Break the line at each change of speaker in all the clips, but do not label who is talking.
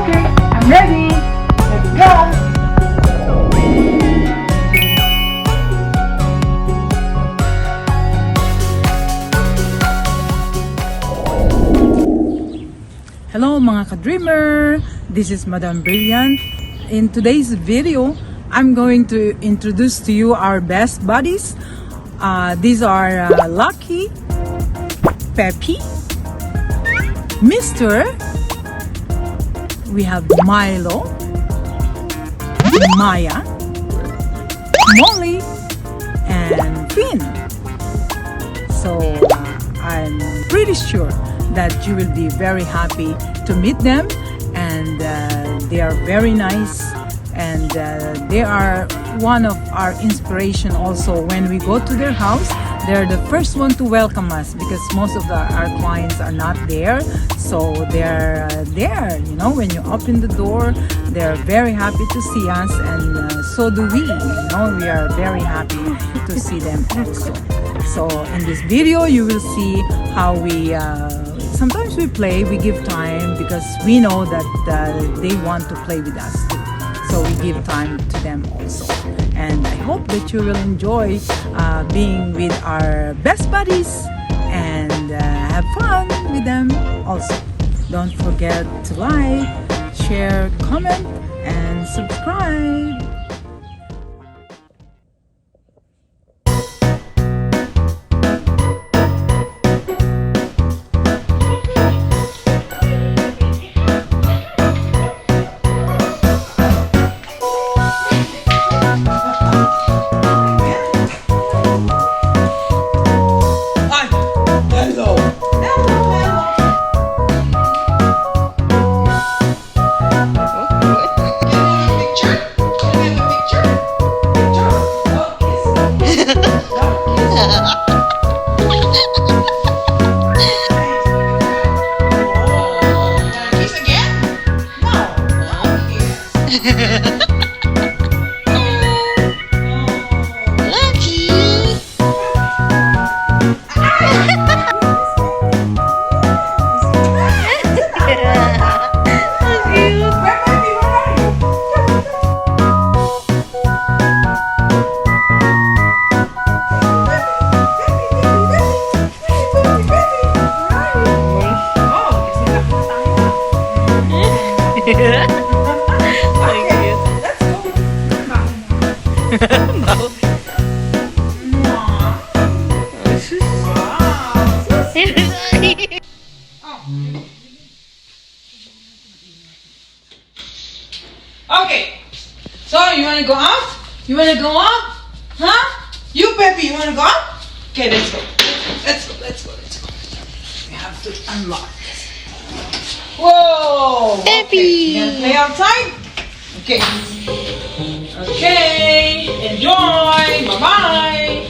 Okay, I'm ready. Let's go. Hello mga ka-dreamer! This is Mme Brilliante. In today's video, I'm going to introduce to you our best buddies. These are Lucky, Peppy, Mr. We have Milo, Maya, Molly, and Finn. So I'm pretty sure that you will be very happy to meet them, and they are very nice, and they are one of our inspiration also. When we go to their house, they're the first one to welcome us because most of our clients are not there, so they're there, you know, when you open the door, they're very happy to see us, and so do we, you know, we are very happy to see them also. So in this video you will see how we sometimes we play, we give time because we know that they want to play with us too. So we give time to them also. And I hope that you will enjoy being with our best buddies and have fun with them also. Don't forget to like, share, comment, and subscribe.
Okay, so you want to go out? You want to go out? Huh? You, Peppy, you want to go out? Okay, let's go. Let's go, let's go, let's go. We have to unlock this. Whoa!
Peppy!
Okay. You gonna play outside? Okay. Okay, enjoy. Bye-bye.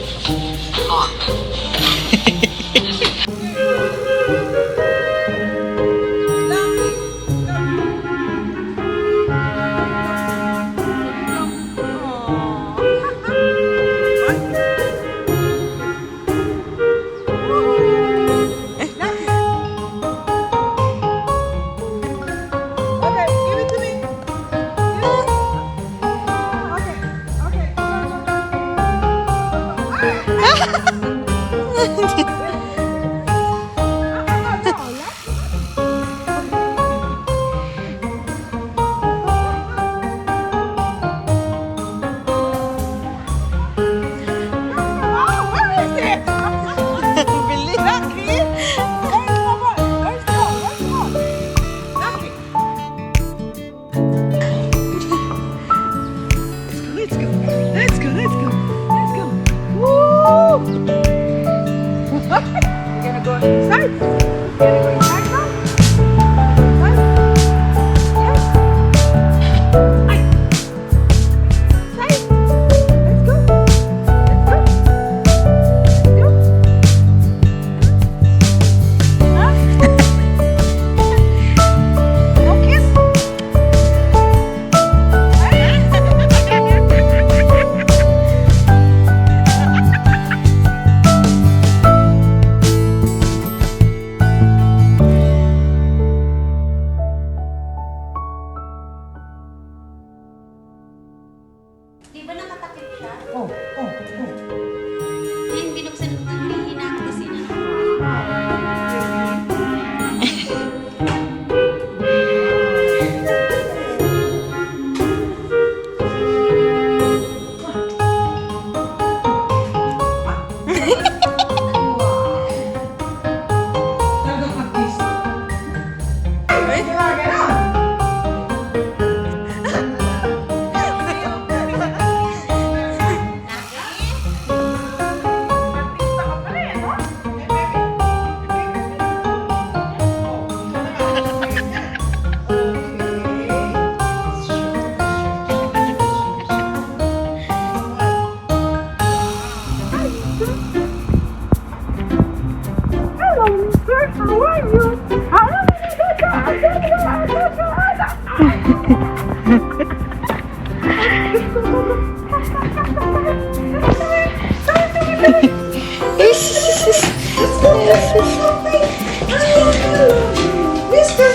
Mister.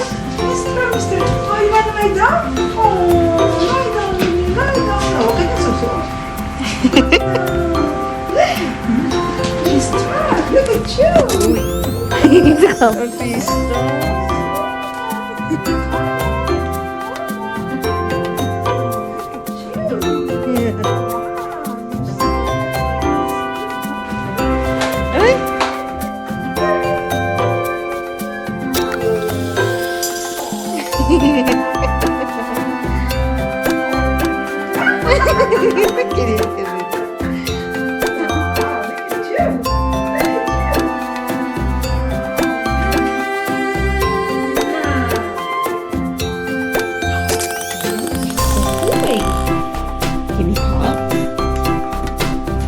Oh, you want to lie down? Oh, lie down, Lily, lie down. Oh, kanya suso. Mister, look at you.
Give me paw.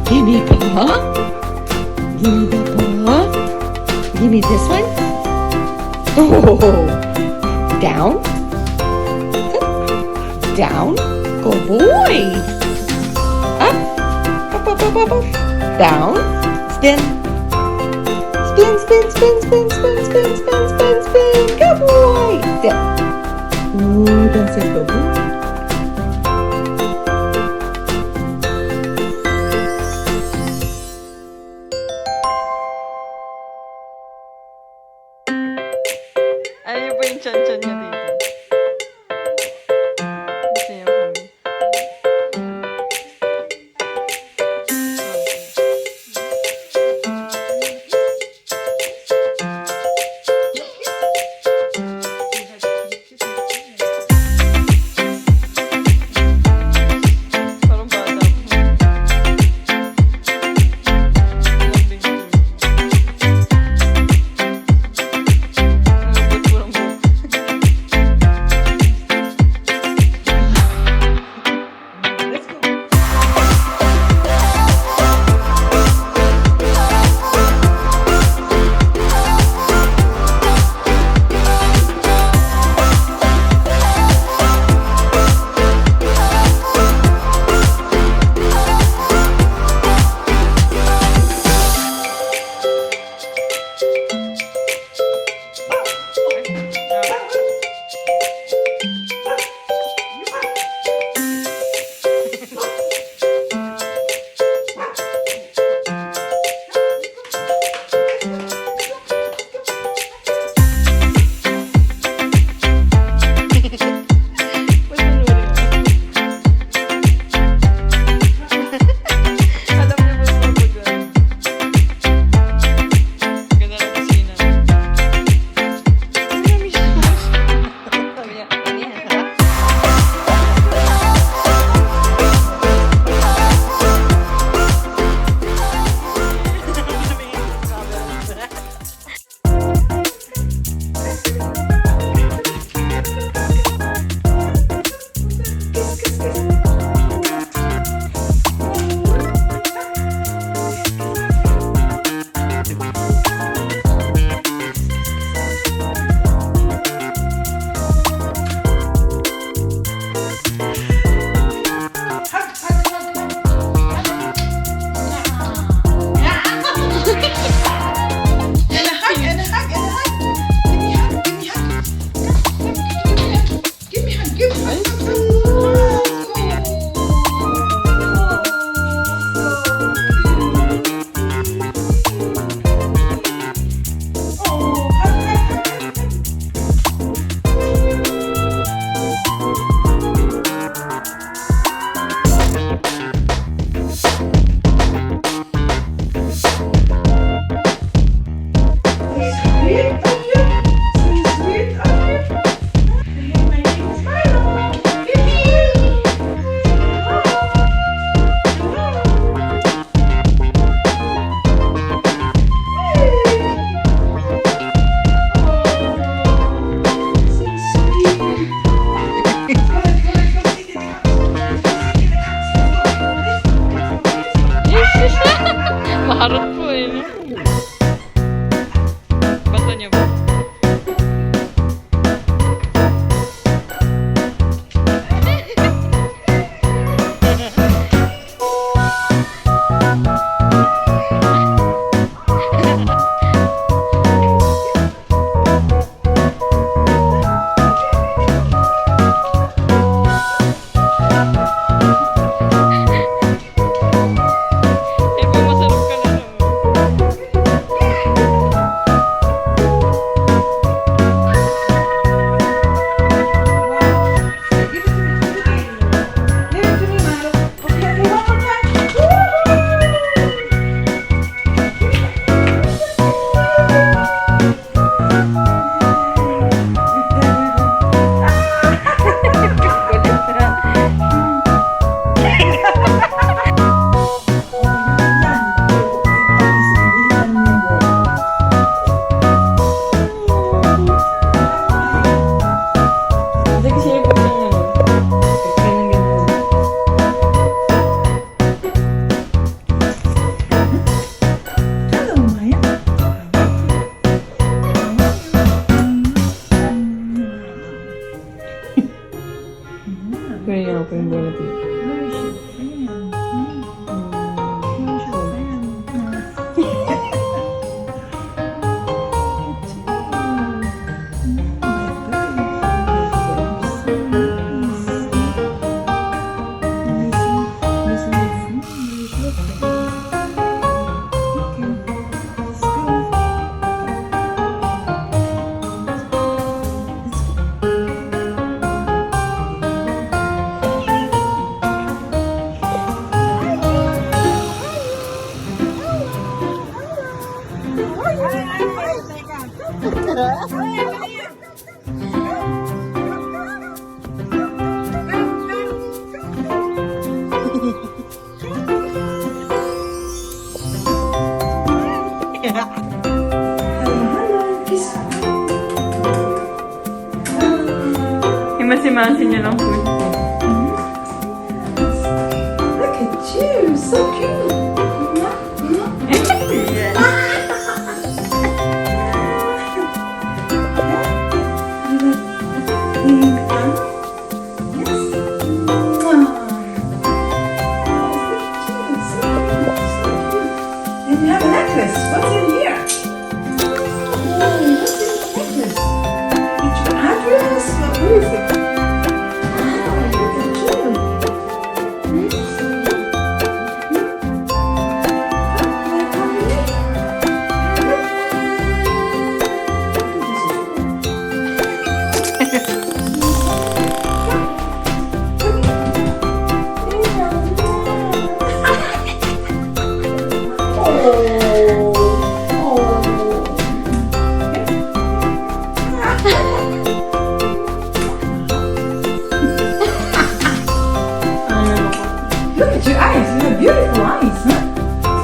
Give me paw. Give me the paw. Give me this one. Oh, down. Down. Good boy. Up. Up, up, up, up, up. Down. Spin. Spin, spin, spin, spin, spin, spin, spin, spin, spin. Good boy. Down. Ooh, that's a good boy.
Ano po yung chan-chan niya dito? Gusto niya po. Parang bata po. Lambing po. Lambot po ng buhok. Himasimasin niyo lang po.
Look at you, so cute. And you have a necklace. What's in here? Oh, what's in the necklace? It's your address? What is it? Oh, look at you. Look at your eyes. You have beautiful eyes, huh?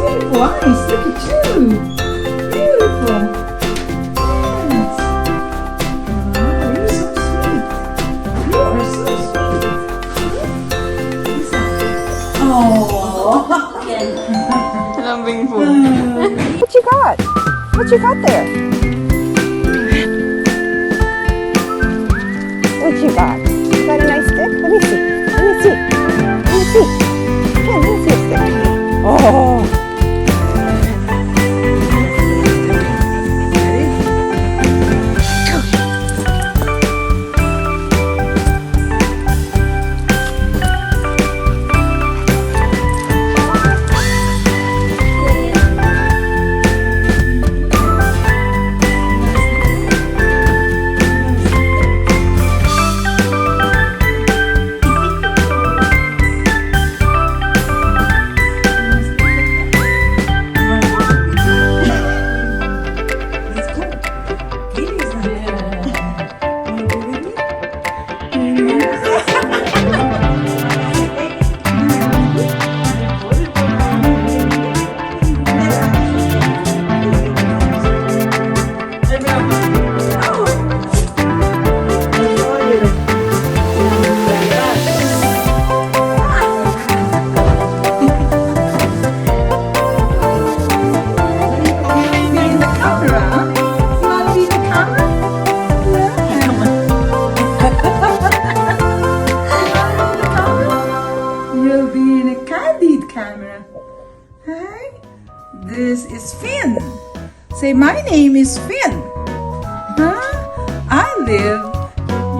Beautiful eyes. Look at you. Beautiful. Yes. Oh, you're so sweet. You are so sweet. Oh.
Lambing po.
What you got? What you got there? What you got? You got a nice stick? Let me see. Let me see. Let me see. Yeah, let me see a stick. Oh.
This is Finn. Say, my name is Finn. Huh? I live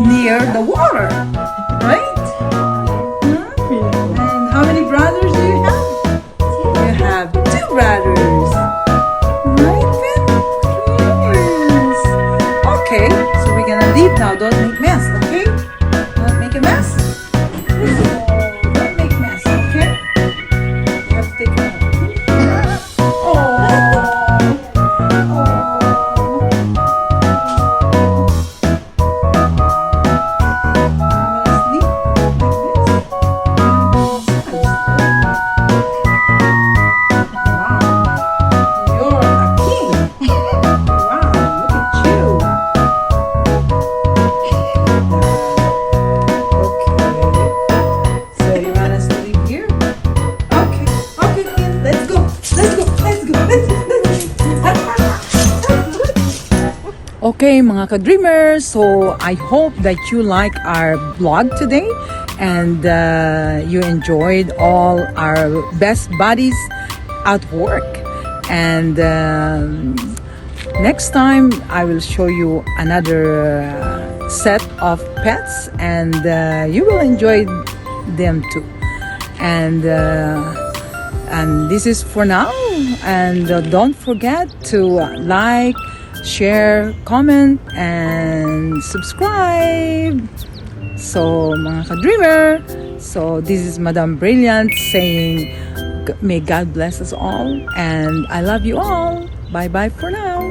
near the water, right? Huh? And how many brothers do you have? You have 2 brothers. Right, Finn? Yes. Okay, so we're gonna leave now. Don't make mess, okay? Don't make a mess. Don't make mess, okay? You have to take it out. Okay, mga ka-dreamers, so I hope that you like our vlog today and you enjoyed all our best buddies at work. And next time, I will show you another set of pets and you will enjoy them too. And this is for now. And don't forget to like, share, comment, and subscribe. So, mga ka-dreamer, so this is Mme Brilliante saying, may God bless us all, and I love you all. Bye-bye for now.